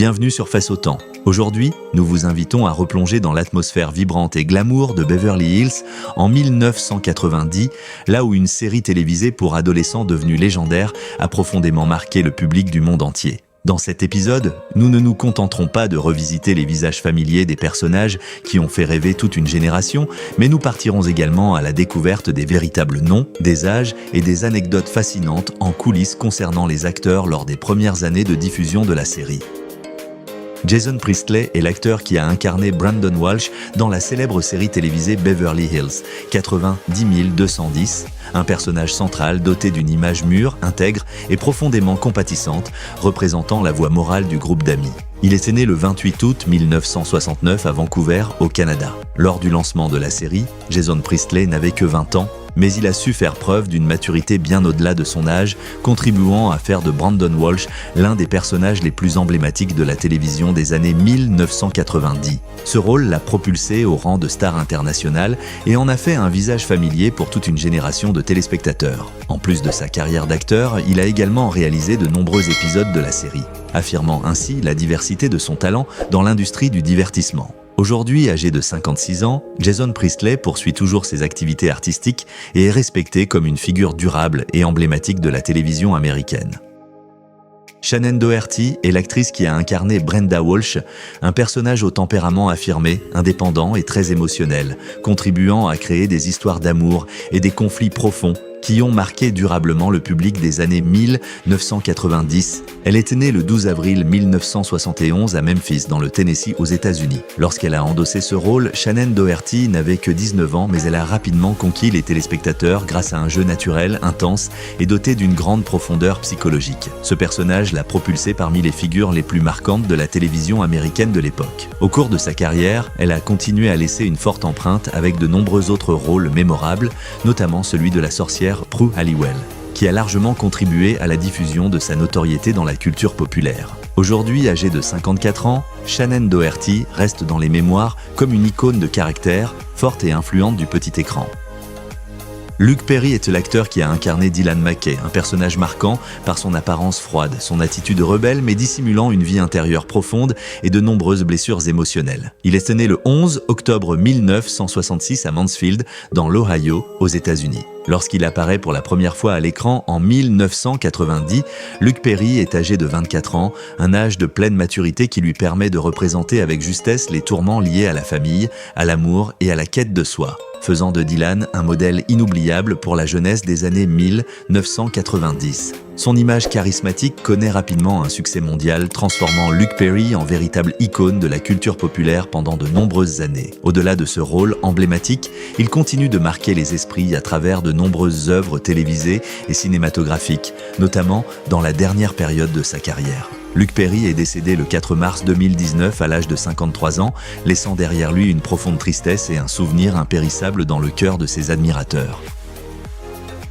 Bienvenue sur Face au Temps. Aujourd'hui, nous vous invitons à replonger dans l'atmosphère vibrante et glamour de Beverly Hills en 1990, là où une série télévisée pour adolescents devenue légendaire a profondément marqué le public du monde entier. Dans cet épisode, nous ne nous contenterons pas de revisiter les visages familiers des personnages qui ont fait rêver toute une génération, mais nous partirons également à la découverte des véritables noms, des âges et des anecdotes fascinantes en coulisses concernant les acteurs lors des premières années de diffusion de la série. Jason Priestley est l'acteur qui a incarné Brandon Walsh dans la célèbre série télévisée Beverly Hills 90210, un personnage central doté d'une image mûre, intègre et profondément compatissante, représentant la voix morale du groupe d'amis. Il était né le 28 août 1969 à Vancouver, au Canada. Lors du lancement de la série, Jason Priestley n'avait que 20 ans, mais il a su faire preuve d'une maturité bien au-delà de son âge, contribuant à faire de Brandon Walsh l'un des personnages les plus emblématiques de la télévision des années 1990. Ce rôle l'a propulsé au rang de star internationale et en a fait un visage familier pour toute une génération de téléspectateurs. En plus de sa carrière d'acteur, il a également réalisé de nombreux épisodes de la série, affirmant ainsi la diversité de son talent dans l'industrie du divertissement. Aujourd'hui, âgé de 56 ans, Jason Priestley poursuit toujours ses activités artistiques et est respecté comme une figure durable et emblématique de la télévision américaine. Shannen Doherty est l'actrice qui a incarné Brenda Walsh, un personnage au tempérament affirmé, indépendant et très émotionnel, contribuant à créer des histoires d'amour et des conflits profonds qui ont marqué durablement le public des années 1990. Elle était née le 12 avril 1971 à Memphis, dans le Tennessee, aux États-Unis. Lorsqu'elle a endossé ce rôle, Shannen Doherty n'avait que 19 ans, mais elle a rapidement conquis les téléspectateurs grâce à un jeu naturel, intense et doté d'une grande profondeur psychologique. Ce personnage l'a propulsée parmi les figures les plus marquantes de la télévision américaine de l'époque. Au cours de sa carrière, elle a continué à laisser une forte empreinte avec de nombreux autres rôles mémorables, notamment celui de la sorcière Prue Halliwell, qui a largement contribué à la diffusion de sa notoriété dans la culture populaire. Aujourd'hui, âgée de 54 ans, Shannen Doherty reste dans les mémoires comme une icône de caractère, forte et influente du petit écran. Luke Perry est l'acteur qui a incarné Dylan McKay, un personnage marquant par son apparence froide, son attitude rebelle mais dissimulant une vie intérieure profonde et de nombreuses blessures émotionnelles. Il est né le 11 octobre 1966 à Mansfield, dans l'Ohio, aux États-Unis. Lorsqu'il apparaît pour la première fois à l'écran en 1990, Luke Perry est âgé de 24 ans, un âge de pleine maturité qui lui permet de représenter avec justesse les tourments liés à la famille, à l'amour et à la quête de soi, faisant de Dylan un modèle inoubliable pour la jeunesse des années 1990. Son image charismatique connaît rapidement un succès mondial, transformant Luke Perry en véritable icône de la culture populaire pendant de nombreuses années. Au-delà de ce rôle emblématique, il continue de marquer les esprits à travers de nombreuses œuvres télévisées et cinématographiques, notamment dans la dernière période de sa carrière. Luke Perry est décédé le 4 mars 2019 à l'âge de 53 ans, laissant derrière lui une profonde tristesse et un souvenir impérissable dans le cœur de ses admirateurs.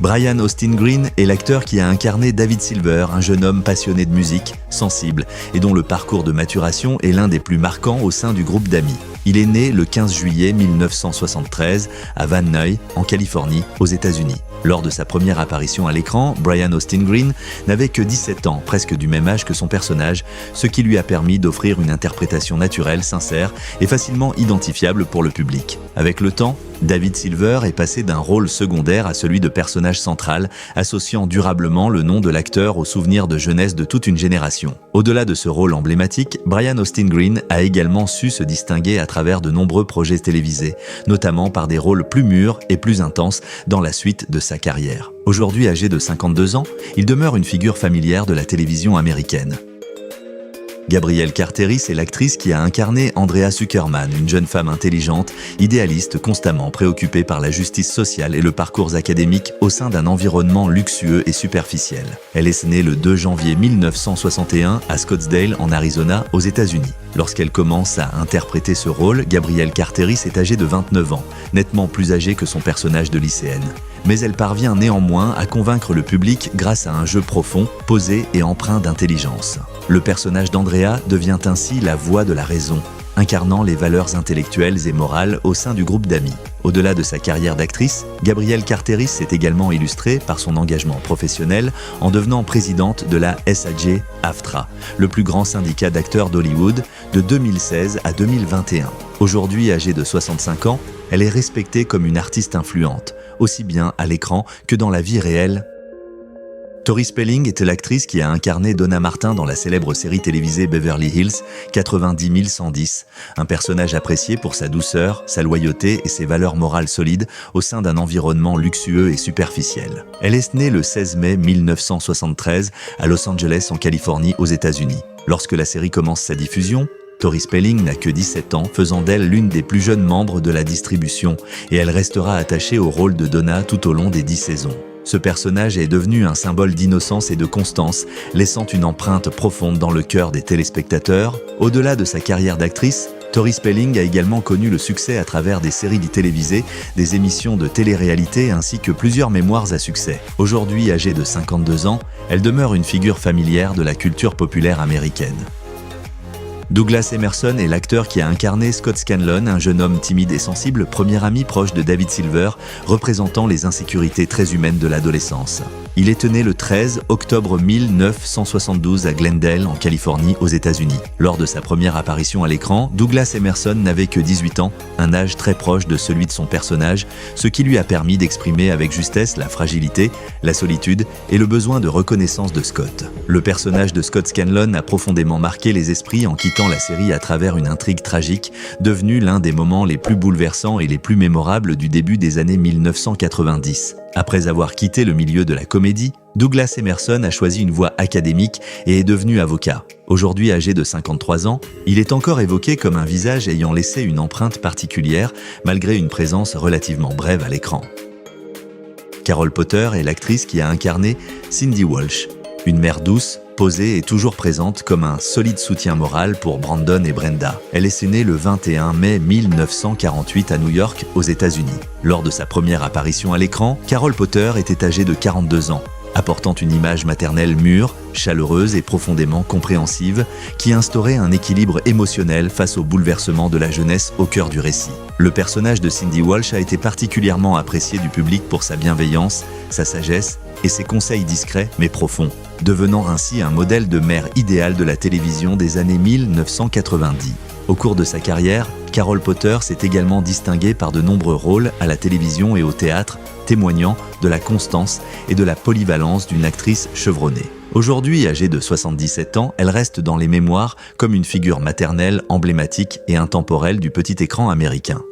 Brian Austin Green est l'acteur qui a incarné David Silver, un jeune homme passionné de musique, sensible, et dont le parcours de maturation est l'un des plus marquants au sein du groupe d'amis. Il est né le 15 juillet 1973 à Van Nuys, en Californie, aux États-Unis. Lors de sa première apparition à l'écran, Brian Austin Green n'avait que 17 ans, presque du même âge que son personnage, ce qui lui a permis d'offrir une interprétation naturelle, sincère et facilement identifiable pour le public. Avec le temps, David Silver est passé d'un rôle secondaire à celui de personnage central, associant durablement le nom de l'acteur au souvenir de jeunesse de toute une génération. Au-delà de ce rôle emblématique, Brian Austin Green a également su se distinguer à travers de nombreux projets télévisés, notamment par des rôles plus mûrs et plus intenses dans la suite de sa carrière. Aujourd'hui âgé de 52 ans, il demeure une figure familière de la télévision américaine. Gabrielle Carteris est l'actrice qui a incarné Andrea Zuckerman, une jeune femme intelligente, idéaliste, constamment préoccupée par la justice sociale et le parcours académique au sein d'un environnement luxueux et superficiel. Elle est née le 2 janvier 1961 à Scottsdale, en Arizona, aux États-Unis. Lorsqu'elle commence à interpréter ce rôle, Gabrielle Carteris est âgée de 29 ans, nettement plus âgée que son personnage de lycéenne. Mais elle parvient néanmoins à convaincre le public grâce à un jeu profond, posé et empreint d'intelligence. Le personnage d'Andrea devient ainsi la voix de la raison, incarnant les valeurs intellectuelles et morales au sein du groupe d'amis. Au-delà de sa carrière d'actrice, Gabrielle Carteris s'est également illustrée par son engagement professionnel en devenant présidente de la SAG-AFTRA, le plus grand syndicat d'acteurs d'Hollywood, de 2016 à 2021. Aujourd'hui âgée de 65 ans, elle est respectée comme une artiste influente, aussi bien à l'écran que dans la vie réelle. Tori Spelling était l'actrice qui a incarné Donna Martin dans la célèbre série télévisée Beverly Hills 90110, un personnage apprécié pour sa douceur, sa loyauté et ses valeurs morales solides au sein d'un environnement luxueux et superficiel. Elle est née le 16 mai 1973 à Los Angeles en Californie aux États-Unis. Lorsque la série commence sa diffusion, Tori Spelling n'a que 17 ans, faisant d'elle l'une des plus jeunes membres de la distribution, et elle restera attachée au rôle de Donna tout au long des 10 saisons. Ce personnage est devenu un symbole d'innocence et de constance, laissant une empreinte profonde dans le cœur des téléspectateurs. Au-delà de sa carrière d'actrice, Tori Spelling a également connu le succès à travers des séries télévisées, des émissions de télé-réalité ainsi que plusieurs mémoires à succès. Aujourd'hui âgée de 52 ans, elle demeure une figure familière de la culture populaire américaine. Douglas Emerson est l'acteur qui a incarné Scott Scanlon, un jeune homme timide et sensible, premier ami proche de David Silver, représentant les insécurités très humaines de l'adolescence. Il est né le 13 octobre 1972 à Glendale, en Californie, aux États-Unis. Lors de sa première apparition à l'écran, Douglas Emerson n'avait que 18 ans, un âge très proche de celui de son personnage, ce qui lui a permis d'exprimer avec justesse la fragilité, la solitude et le besoin de reconnaissance de Scott. Le personnage de Scott Scanlon a profondément marqué les esprits en quittant la série à travers une intrigue tragique, devenue l'un des moments les plus bouleversants et les plus mémorables du début des années 1990. Après avoir quitté le milieu de la comédie, Douglas Emerson a choisi une voie académique et est devenu avocat. Aujourd'hui âgé de 53 ans, il est encore évoqué comme un visage ayant laissé une empreinte particulière malgré une présence relativement brève à l'écran. Carol Potter est l'actrice qui a incarné Cindy Walsh, une mère douce, posée et toujours présente comme un solide soutien moral pour Brandon et Brenda. Elle est née le 21 mai 1948 à New York, aux États-Unis. Lors de sa première apparition à l'écran, Carol Potter était âgée de 42 ans, apportant une image maternelle mûre, chaleureuse et profondément compréhensive, qui instaurait un équilibre émotionnel face au bouleversement de la jeunesse au cœur du récit. Le personnage de Cindy Walsh a été particulièrement apprécié du public pour sa bienveillance, sa sagesse et ses conseils discrets mais profonds, devenant ainsi un modèle de mère idéale de la télévision des années 1990. Au cours de sa carrière, Carol Potter s'est également distinguée par de nombreux rôles à la télévision et au théâtre, témoignant de la constance et de la polyvalence d'une actrice chevronnée. Aujourd'hui âgée de 77 ans, elle reste dans les mémoires comme une figure maternelle, emblématique et intemporelle du petit écran américain.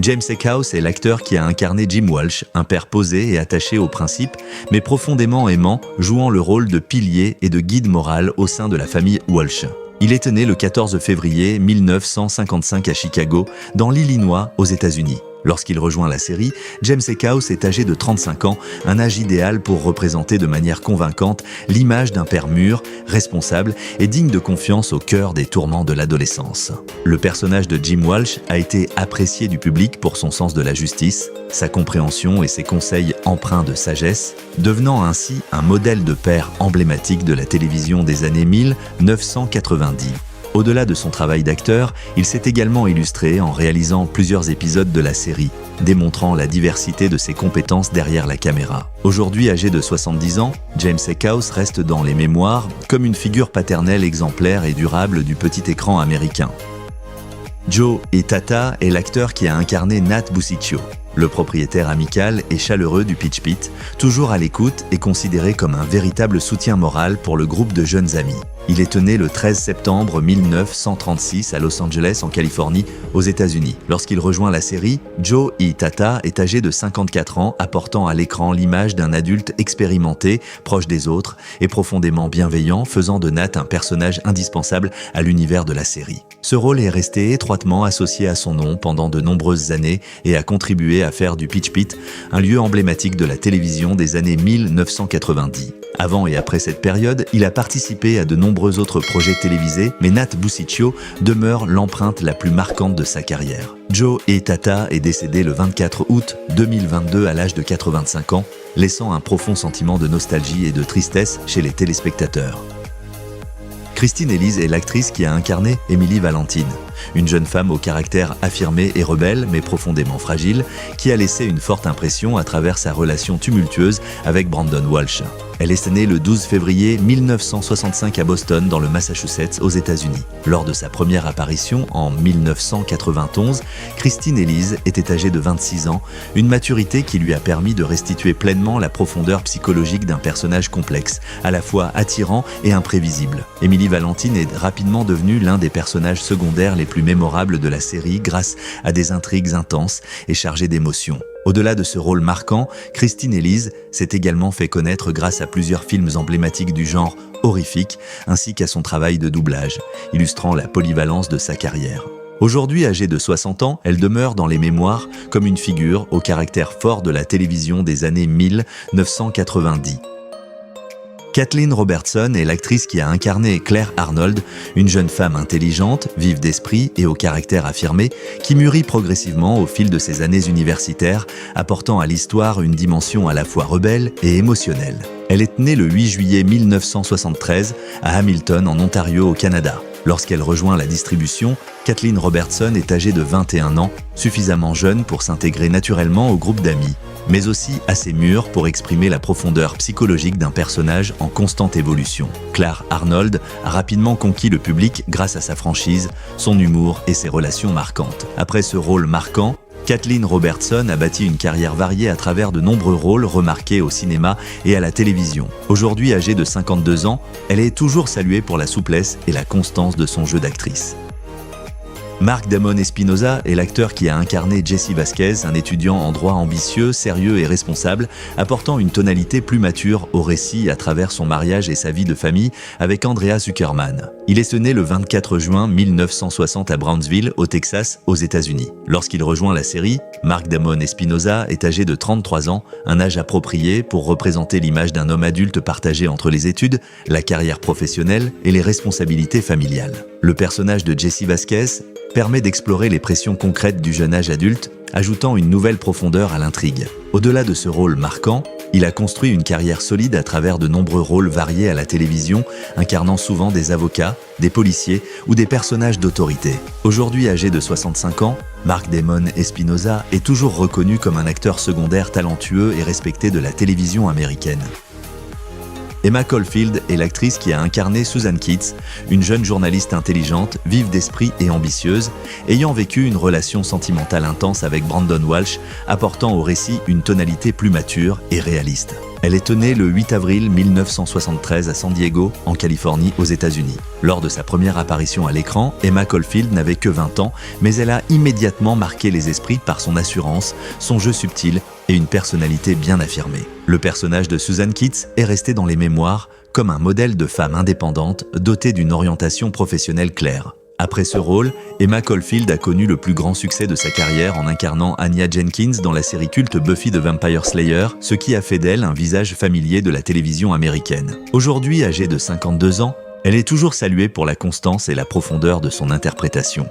James Eckhouse est l'acteur qui a incarné Jim Walsh, un père posé et attaché aux principes, mais profondément aimant, jouant le rôle de pilier et de guide moral au sein de la famille Walsh. Il est né le 14 février 1955 à Chicago, dans l'Illinois, aux États-Unis. Lorsqu'il rejoint la série, James Eckhouse est âgé de 35 ans, un âge idéal pour représenter de manière convaincante l'image d'un père mûr, responsable et digne de confiance au cœur des tourments de l'adolescence. Le personnage de Jim Walsh a été apprécié du public pour son sens de la justice, sa compréhension et ses conseils empreints de sagesse, devenant ainsi un modèle de père emblématique de la télévision des années 1990. Au-delà de son travail d'acteur, il s'est également illustré en réalisant plusieurs épisodes de la série, démontrant la diversité de ses compétences derrière la caméra. Aujourd'hui âgé de 70 ans, James Eckhouse reste dans les mémoires comme une figure paternelle exemplaire et durable du petit écran américain. Joe Tata est l'acteur qui a incarné Nat Busiccio, le propriétaire amical et chaleureux du Pitch Pit, toujours à l'écoute et considéré comme un véritable soutien moral pour le groupe de jeunes amis. Il est né le 13 septembre 1936 à Los Angeles, en Californie, aux États-Unis. Lorsqu'il rejoint la série, Joe Tata est âgé de 54 ans, apportant à l'écran l'image d'un adulte expérimenté, proche des autres et profondément bienveillant, faisant de Nat un personnage indispensable à l'univers de la série. Ce rôle est resté étroitement associé à son nom pendant de nombreuses années et a contribué à faire du Pitch Pit un lieu emblématique de la télévision des années 1990. Avant et après cette période, il a participé à de nombreux autres projets télévisés, mais Nat Busiccio demeure l'empreinte la plus marquante de sa carrière. Joe Tata est décédé le 24 août 2022 à l'âge de 85 ans, laissant un profond sentiment de nostalgie et de tristesse chez les téléspectateurs. Christine Elise est l'actrice qui a incarné Emily Valentine, une jeune femme au caractère affirmé et rebelle, mais profondément fragile, qui a laissé une forte impression à travers sa relation tumultueuse avec Brandon Walsh. Elle est née le 12 février 1965 à Boston, dans le Massachusetts, aux États-Unis. Lors de sa première apparition en 1991, Christine Elise était âgée de 26 ans, une maturité qui lui a permis de restituer pleinement la profondeur psychologique d'un personnage complexe, à la fois attirant et imprévisible. Emily Valentine est rapidement devenue l'un des personnages secondaires les plus mémorables de la série grâce à des intrigues intenses et chargées d'émotions. Au-delà de ce rôle marquant, Christine Elise s'est également fait connaître grâce à plusieurs films emblématiques du genre horrifique, ainsi qu'à son travail de doublage, illustrant la polyvalence de sa carrière. Aujourd'hui âgée de 60 ans, elle demeure dans les mémoires comme une figure au caractère fort de la télévision des années 1990. Kathleen Robertson est l'actrice qui a incarné Claire Arnold, une jeune femme intelligente, vive d'esprit et au caractère affirmé, qui mûrit progressivement au fil de ses années universitaires, apportant à l'histoire une dimension à la fois rebelle et émotionnelle. Elle est née le 8 juillet 1973 à Hamilton, en Ontario, au Canada. Lorsqu'elle rejoint la distribution, Kathleen Robertson est âgée de 21 ans, suffisamment jeune pour s'intégrer naturellement au groupe d'amis, mais aussi assez mûre pour exprimer la profondeur psychologique d'un personnage en constante évolution. Claire Arnold a rapidement conquis le public grâce à sa franchise, son humour et ses relations marquantes. Après ce rôle marquant, Kathleen Robertson a bâti une carrière variée à travers de nombreux rôles remarqués au cinéma et à la télévision. Aujourd'hui âgée de 52 ans, elle est toujours saluée pour la souplesse et la constance de son jeu d'actrice. Mark Damon Espinosa est l'acteur qui a incarné Jesse Vasquez, un étudiant en droit ambitieux, sérieux et responsable, apportant une tonalité plus mature au récit à travers son mariage et sa vie de famille avec Andrea Zuckerman. Il est né le 24 juin 1960 à Brownsville, au Texas, aux États-Unis. Lorsqu'il rejoint la série, Mark Damon Espinosa est âgé de 33 ans, un âge approprié pour représenter l'image d'un homme adulte partagé entre les études, la carrière professionnelle et les responsabilités familiales. Le personnage de Jesse Vasquez permet d'explorer les pressions concrètes du jeune âge adulte, ajoutant une nouvelle profondeur à l'intrigue. Au-delà de ce rôle marquant, il a construit une carrière solide à travers de nombreux rôles variés à la télévision, incarnant souvent des avocats, des policiers ou des personnages d'autorité. Aujourd'hui âgé de 65 ans, Mark Damon Espinosa est toujours reconnu comme un acteur secondaire talentueux et respecté de la télévision américaine. Emma Caulfield est l'actrice qui a incarné Susan Keats, une jeune journaliste intelligente, vive d'esprit et ambitieuse, ayant vécu une relation sentimentale intense avec Brandon Walsh, apportant au récit une tonalité plus mature et réaliste. Elle est née le 8 avril 1973 à San Diego, en Californie, aux États-Unis. Lors de sa première apparition à l'écran, Emma Caulfield n'avait que 20 ans, mais elle a immédiatement marqué les esprits par son assurance, son jeu subtil et une personnalité bien affirmée. Le personnage de Susan Keats est resté dans les mémoires comme un modèle de femme indépendante dotée d'une orientation professionnelle claire. Après ce rôle, Emma Caulfield a connu le plus grand succès de sa carrière en incarnant Anya Jenkins dans la série culte Buffy the Vampire Slayer, ce qui a fait d'elle un visage familier de la télévision américaine. Aujourd'hui âgée de 52 ans, elle est toujours saluée pour la constance et la profondeur de son interprétation.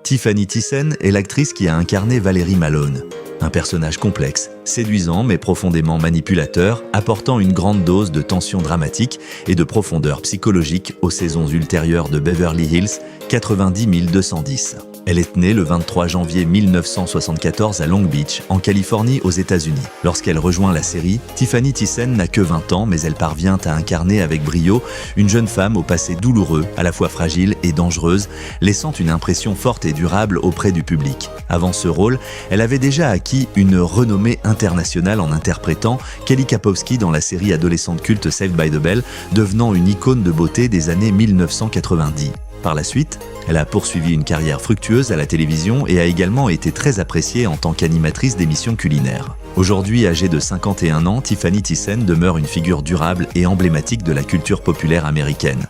Tiffany Thiessen est l'actrice qui a incarné Valerie Malone. Un personnage complexe, séduisant mais profondément manipulateur, apportant une grande dose de tension dramatique et de profondeur psychologique aux saisons ultérieures de Beverly Hills 90210. Elle est née le 23 janvier 1974 à Long Beach, en Californie, aux États-Unis. Lorsqu'elle rejoint la série, Tiffany Thiessen n'a que 20 ans, mais elle parvient à incarner avec brio une jeune femme au passé douloureux, à la fois fragile et dangereuse, laissant une impression forte et durable auprès du public. Avant ce rôle, elle avait déjà acquis une renommée internationale en interprétant Kelly Kapowski dans la série adolescente culte Saved by the Bell, devenant une icône de beauté des années 1990. Par la suite, elle a poursuivi une carrière fructueuse à la télévision et a également été très appréciée en tant qu'animatrice d'émissions culinaires. Aujourd'hui âgée de 51 ans, Tiffany Thiessen demeure une figure durable et emblématique de la culture populaire américaine.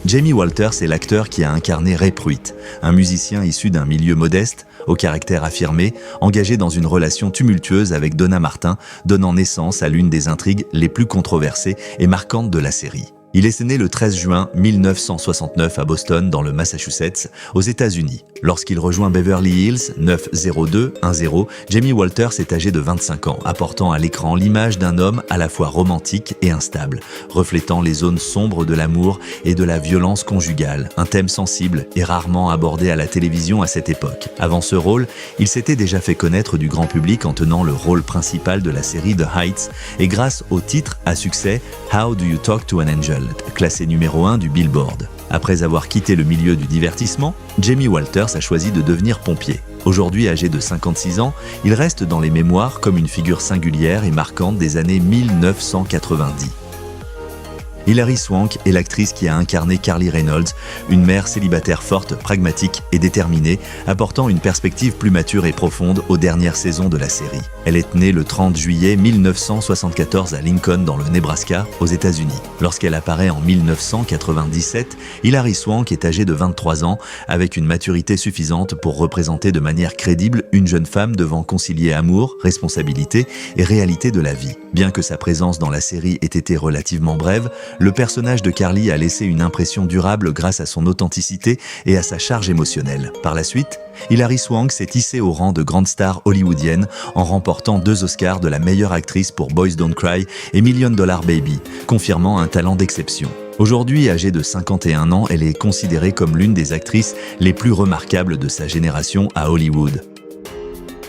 Jamie Walters est l'acteur qui a incarné Ray Pruitt, un musicien issu d'un milieu modeste, au caractère affirmé, engagé dans une relation tumultueuse avec Donna Martin, donnant naissance à l'une des intrigues les plus controversées et marquantes de la série. Il est né le 13 juin 1969 à Boston, dans le Massachusetts, aux États-Unis. Lorsqu'il rejoint Beverly Hills 90210, Jamie Walters est âgé de 25 ans, apportant à l'écran l'image d'un homme à la fois romantique et instable, reflétant les zones sombres de l'amour et de la violence conjugale, un thème sensible et rarement abordé à la télévision à cette époque. Avant ce rôle, il s'était déjà fait connaître du grand public en tenant le rôle principal de la série The Heights et grâce au titre à succès How Do You Talk to an Angel, classé numéro 1 du Billboard. Après avoir quitté le milieu du divertissement, Jamie Walters a choisi de devenir pompier. Aujourd'hui âgé de 56 ans, il reste dans les mémoires comme une figure singulière et marquante des années 1990. Hilary Swank est l'actrice qui a incarné Carly Reynolds, une mère célibataire forte, pragmatique et déterminée, apportant une perspective plus mature et profonde aux dernières saisons de la série. Elle est née le 30 juillet 1974 à Lincoln, dans le Nebraska, aux États-Unis. Lorsqu'elle apparaît en 1997, Hilary Swank est âgée de 23 ans, avec une maturité suffisante pour représenter de manière crédible une jeune femme devant concilier amour, responsabilité et réalité de la vie. Bien que sa présence dans la série ait été relativement brève, le personnage de Carly a laissé une impression durable grâce à son authenticité et à sa charge émotionnelle. Par la suite, Hilary Swank s'est hissée au rang de grande star hollywoodienne en remportant 2 Oscars de la meilleure actrice pour Boys Don't Cry et $1 Million Baby, confirmant un talent d'exception. Aujourd'hui, âgée de 51 ans, elle est considérée comme l'une des actrices les plus remarquables de sa génération à Hollywood.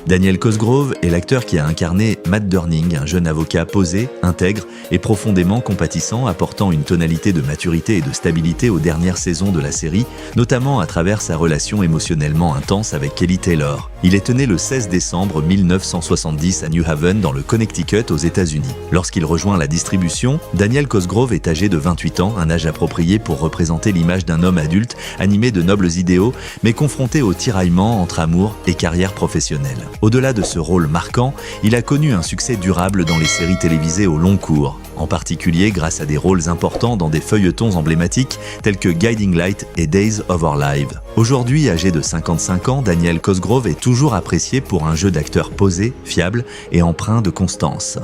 Daniel Cosgrove est l'acteur qui a incarné Matt Durning, un jeune avocat posé, intègre et profondément compatissant, apportant une tonalité de maturité et de stabilité aux dernières saisons de la série, notamment à travers sa relation émotionnellement intense avec Kelly Taylor. Il est né le 16 décembre 1970 à New Haven, dans le Connecticut, aux États-Unis. Lorsqu'il rejoint la distribution, Daniel Cosgrove est âgé de 28 ans, un âge approprié pour représenter l'image d'un homme adulte, animé de nobles idéaux, mais confronté au tiraillement entre amour et carrière professionnelle. Au-delà de ce rôle marquant, il a connu un succès durable dans les séries télévisées au long cours, en particulier grâce à des rôles importants dans des feuilletons emblématiques tels que Guiding Light et Days of Our Lives. Aujourd'hui, âgé de 55 ans, Daniel Cosgrove est toujours apprécié pour un jeu d'acteur posé, fiable et empreint de constance.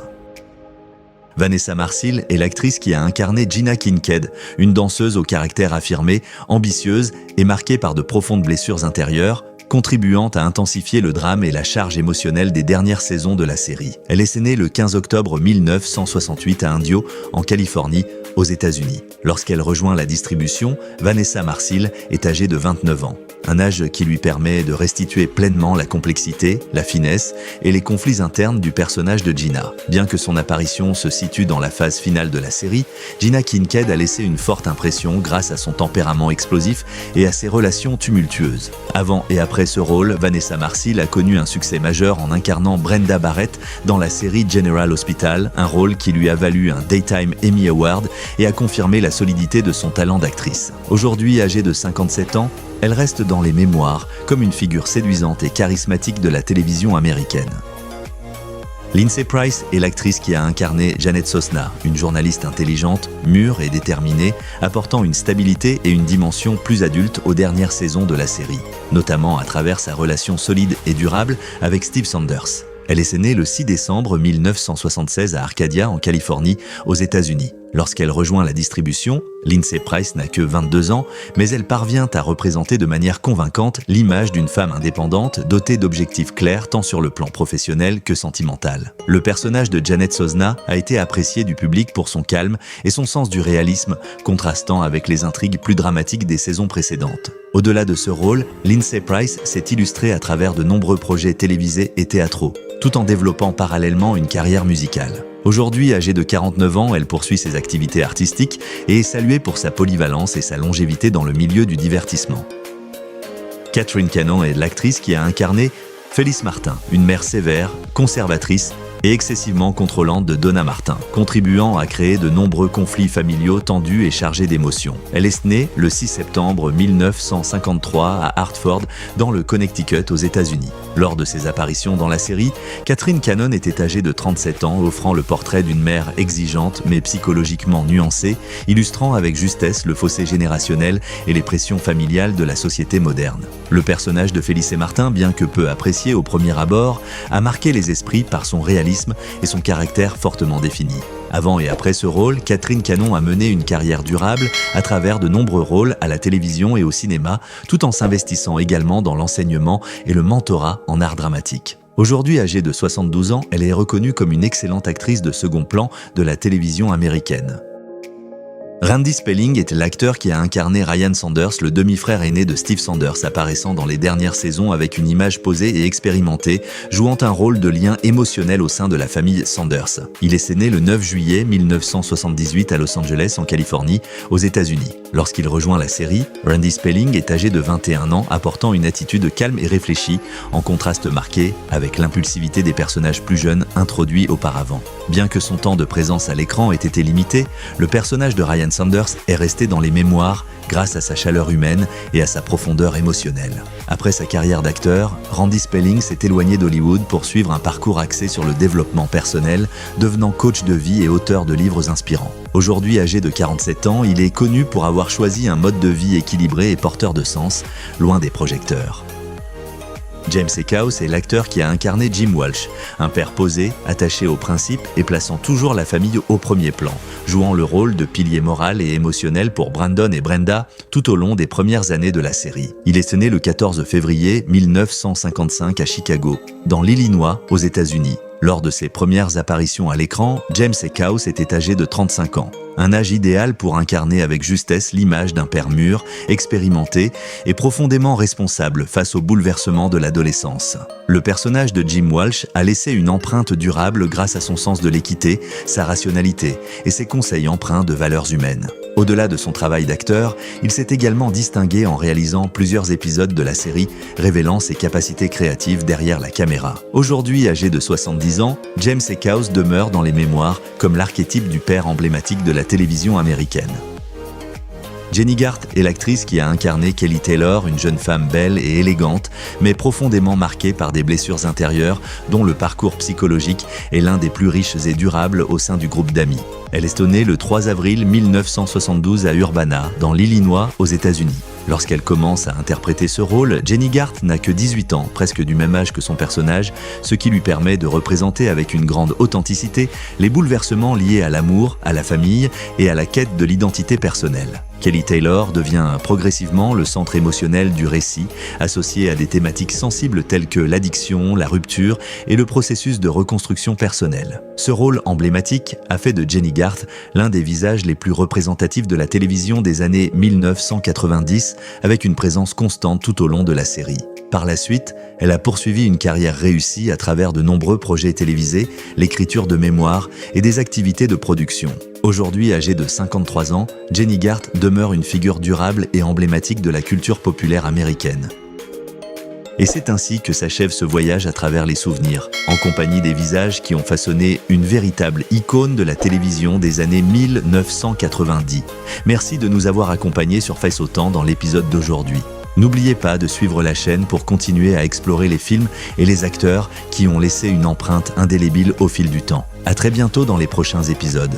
Vanessa Marcil est l'actrice qui a incarné Gina Kincaid, une danseuse au caractère affirmé, ambitieuse et marquée par de profondes blessures intérieures, contribuant à intensifier le drame et la charge émotionnelle des dernières saisons de la série. Elle est née le 15 octobre 1968 à Indio, en Californie, aux États-Unis. Lorsqu'elle rejoint la distribution, Vanessa Marcil est âgée de 29 ans. Un âge qui lui permet de restituer pleinement la complexité, la finesse et les conflits internes du personnage de Gina. Bien que son apparition se situe dans la phase finale de la série, Gina Kincaid a laissé une forte impression grâce à son tempérament explosif et à ses relations tumultueuses. Avant et après ce rôle, Vanessa Marcil a connu un succès majeur en incarnant Brenda Barrett dans la série General Hospital, un rôle qui lui a valu un Daytime Emmy Award et a confirmé la solidité de son talent d'actrice. Aujourd'hui, âgée de 57 ans, elle reste dans les mémoires comme une figure séduisante et charismatique de la télévision américaine. Lindsay Price est l'actrice qui a incarné Janet Sosna, une journaliste intelligente, mûre et déterminée, apportant une stabilité et une dimension plus adulte aux dernières saisons de la série, notamment à travers sa relation solide et durable avec Steve Sanders. Elle est née le 6 décembre 1976 à Arcadia, en Californie, aux États-Unis. Lorsqu'elle rejoint la distribution, Lindsay Price n'a que 22 ans, mais elle parvient à représenter de manière convaincante l'image d'une femme indépendante, dotée d'objectifs clairs tant sur le plan professionnel que sentimental. Le personnage de Janet Sosna a été apprécié du public pour son calme et son sens du réalisme, contrastant avec les intrigues plus dramatiques des saisons précédentes. Au-delà de ce rôle, Lindsay Price s'est illustrée à travers de nombreux projets télévisés et théâtraux, tout en développant parallèlement une carrière musicale. Aujourd'hui, âgée de 49 ans, elle poursuit ses activités artistiques et est saluée pour sa polyvalence et sa longévité dans le milieu du divertissement. Catherine Cannon est l'actrice qui a incarné Phyllis Martin, une mère sévère, conservatrice et excessivement contrôlante de Donna Martin, contribuant à créer de nombreux conflits familiaux tendus et chargés d'émotions. Elle est née le 6 septembre 1953 à Hartford, dans le Connecticut, aux États-Unis. Lors de ses apparitions dans la série, Catherine Cannon était âgée de 37 ans, offrant le portrait d'une mère exigeante mais psychologiquement nuancée, illustrant avec justesse le fossé générationnel et les pressions familiales de la société moderne. Le personnage de Félicité Martin, bien que peu apprécié au premier abord, a marqué les esprits par son réalisme et son caractère fortement défini. Avant et après ce rôle, Catherine Canon a mené une carrière durable à travers de nombreux rôles à la télévision et au cinéma, tout en s'investissant également dans l'enseignement et le mentorat en art dramatique. Aujourd'hui âgée de 72 ans, elle est reconnue comme une excellente actrice de second plan de la télévision américaine. Randy Spelling est l'acteur qui a incarné Ryan Sanders, le demi-frère aîné de Steve Sanders, apparaissant dans les dernières saisons avec une image posée et expérimentée, jouant un rôle de lien émotionnel au sein de la famille Sanders. Il est né le 9 juillet 1978 à Los Angeles, en Californie, aux États-Unis. Lorsqu'il rejoint la série, Randy Spelling est âgé de 21 ans, apportant une attitude calme et réfléchie, en contraste marqué avec l'impulsivité des personnages plus jeunes introduits auparavant. Bien que son temps de présence à l'écran ait été limité, le personnage de Ryan Sanders est resté dans les mémoires grâce à sa chaleur humaine et à sa profondeur émotionnelle. Après sa carrière d'acteur, Randy Spelling s'est éloigné d'Hollywood pour suivre un parcours axé sur le développement personnel, devenant coach de vie et auteur de livres inspirants. Aujourd'hui âgé de 47 ans, il est connu pour avoir choisi un mode de vie équilibré et porteur de sens, loin des projecteurs. James Eckhouse est l'acteur qui a incarné Jim Walsh, un père posé, attaché aux principes et plaçant toujours la famille au premier plan, jouant le rôle de pilier moral et émotionnel pour Brandon et Brenda tout au long des premières années de la série. Il est né le 14 février 1955 à Chicago, dans l'Illinois, aux États-Unis. Lors de ses premières apparitions à l'écran, James Eckhouse était âgé de 35 ans. Un âge idéal pour incarner avec justesse l'image d'un père mûr, expérimenté et profondément responsable face aux bouleversements de l'adolescence. Le personnage de Jim Walsh a laissé une empreinte durable grâce à son sens de l'équité, sa rationalité et ses conseils empreints de valeurs humaines. Au-delà de son travail d'acteur, il s'est également distingué en réalisant plusieurs épisodes de la série, révélant ses capacités créatives derrière la caméra. Aujourd'hui âgé de 70 ans, James Eckhouse demeure dans les mémoires comme l'archétype du père emblématique de la télévision américaine. Jenny Garth est l'actrice qui a incarné Kelly Taylor, une jeune femme belle et élégante, mais profondément marquée par des blessures intérieures, dont le parcours psychologique est l'un des plus riches et durables au sein du groupe d'amis. Elle est née le 3 avril 1972 à Urbana, dans l'Illinois, aux États-Unis. Lorsqu'elle commence à interpréter ce rôle, Jenny Garth n'a que 18 ans, presque du même âge que son personnage, ce qui lui permet de représenter avec une grande authenticité les bouleversements liés à l'amour, à la famille et à la quête de l'identité personnelle. Kelly Taylor devient progressivement le centre émotionnel du récit, associé à des thématiques sensibles telles que l'addiction, la rupture et le processus de reconstruction personnelle. Ce rôle emblématique a fait de Jenny Garth l'un des visages les plus représentatifs de la télévision des années 1990, avec une présence constante tout au long de la série. Par la suite, elle a poursuivi une carrière réussie à travers de nombreux projets télévisés, l'écriture de mémoires et des activités de production. Aujourd'hui âgée de 53 ans, Jenny Garth demeure une figure durable et emblématique de la culture populaire américaine. Et c'est ainsi que s'achève ce voyage à travers les souvenirs, en compagnie des visages qui ont façonné une véritable icône de la télévision des années 1990. Merci de nous avoir accompagnés sur Face au Temps dans l'épisode d'aujourd'hui. N'oubliez pas de suivre la chaîne pour continuer à explorer les films et les acteurs qui ont laissé une empreinte indélébile au fil du temps. À très bientôt dans les prochains épisodes.